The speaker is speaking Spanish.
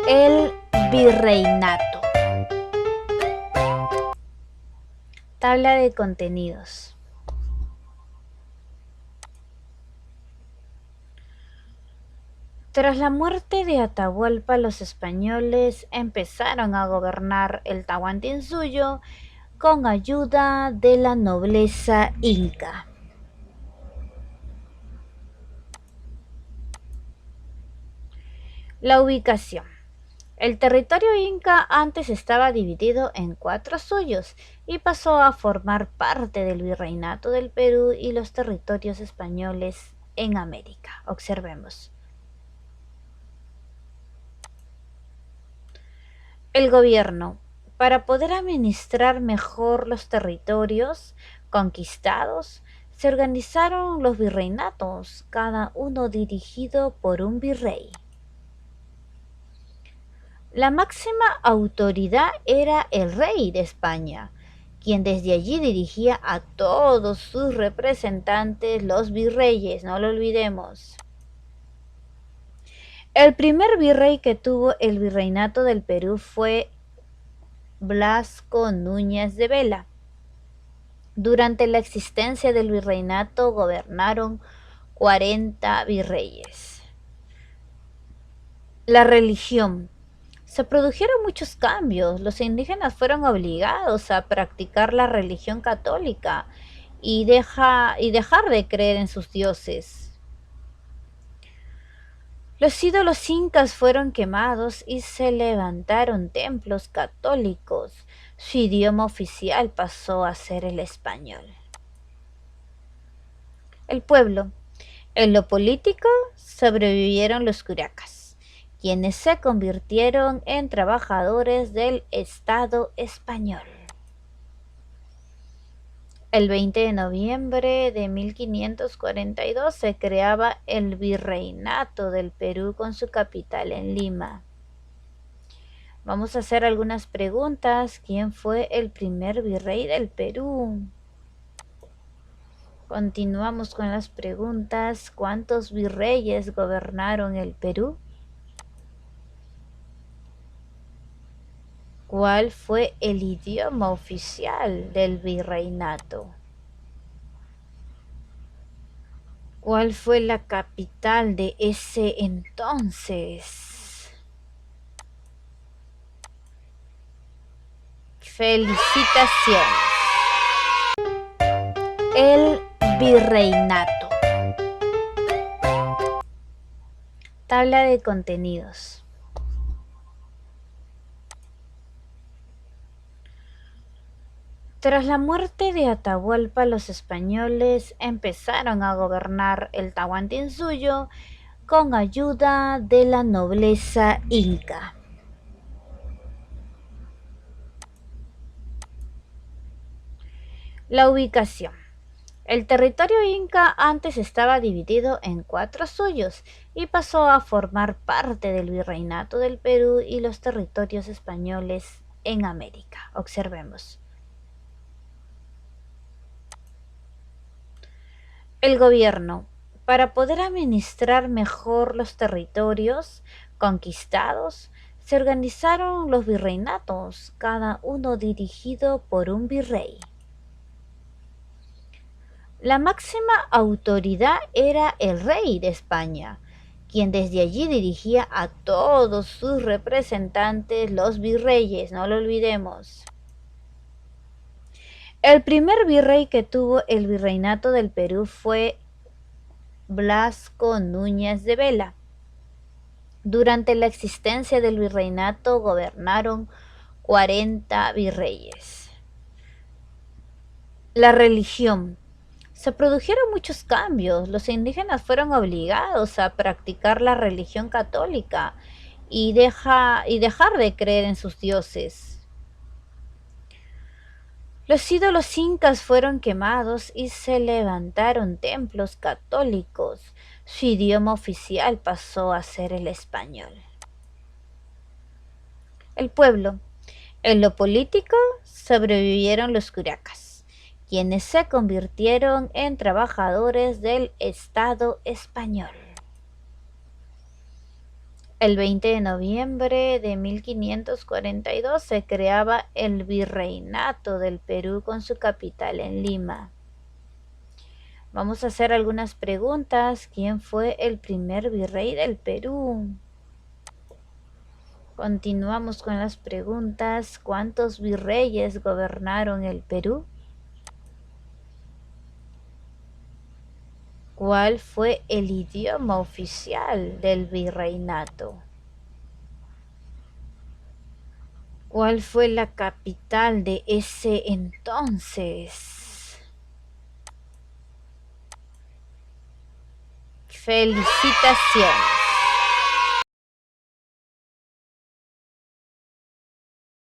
El virreinato. Tabla de contenidos. Tras la muerte de Atahualpa, los españoles empezaron a gobernar el Tahuantinsuyo con ayuda de la nobleza inca. La ubicación. El territorio inca antes estaba dividido en 4 suyos y pasó a formar parte del virreinato del Perú y los territorios españoles en América. Observemos. El gobierno, para poder administrar mejor los territorios conquistados, se organizaron los virreinatos, cada uno dirigido por un virrey. La máxima autoridad era el rey de España, quien desde allí dirigía a todos sus representantes, los virreyes, no lo olvidemos. El primer virrey que tuvo el virreinato del Perú fue Blasco Núñez de Vela. Durante la existencia del virreinato gobernaron 40 virreyes. La religión. Se produjeron muchos cambios. Los indígenas fueron obligados a practicar la religión católica y dejar de creer en sus dioses. Los ídolos incas fueron quemados y se levantaron templos católicos. Su idioma oficial pasó a ser el español. El pueblo. En lo político sobrevivieron los curacas, quienes se convirtieron en trabajadores del Estado español. El 20 de noviembre de 1542 se creaba el Virreinato del Perú con su capital en Lima. Vamos a hacer algunas preguntas. ¿Quién fue el primer virrey del Perú? Continuamos con las preguntas. ¿Cuántos virreyes gobernaron el Perú? ¿Cuál fue el idioma oficial del virreinato? ¿Cuál fue la capital de ese entonces? Felicitaciones. El virreinato. Tabla de contenidos. Tras la muerte de Atahualpa, los españoles empezaron a gobernar el Tahuantinsuyo con ayuda de la nobleza inca. La ubicación. El territorio inca antes estaba dividido en 4 suyos y pasó a formar parte del virreinato del Perú y los territorios españoles en América. Observemos. El gobierno, para poder administrar mejor los territorios conquistados, se organizaron los virreinatos, cada uno dirigido por un virrey. La máxima autoridad era el rey de España, quien desde allí dirigía a todos sus representantes, los virreyes, no lo olvidemos. El primer virrey que tuvo el virreinato del Perú fue Blasco Núñez de Vela. Durante la existencia del virreinato gobernaron 40 virreyes. La religión. Se produjeron muchos cambios. Los indígenas fueron obligados a practicar la religión católica y dejar de creer en sus dioses. Los ídolos incas fueron quemados y se levantaron templos católicos. Su idioma oficial pasó a ser el español. El pueblo. En lo político sobrevivieron los curacas, quienes se convirtieron en trabajadores del Estado español. El 20 de noviembre de 1542 se creaba el Virreinato del Perú con su capital en Lima. Vamos a hacer algunas preguntas. ¿Quién fue el primer virrey del Perú? Continuamos con las preguntas. ¿Cuántos virreyes gobernaron el Perú? ¿Cuál fue el idioma oficial del virreinato? ¿Cuál fue la capital de ese entonces? Felicitaciones.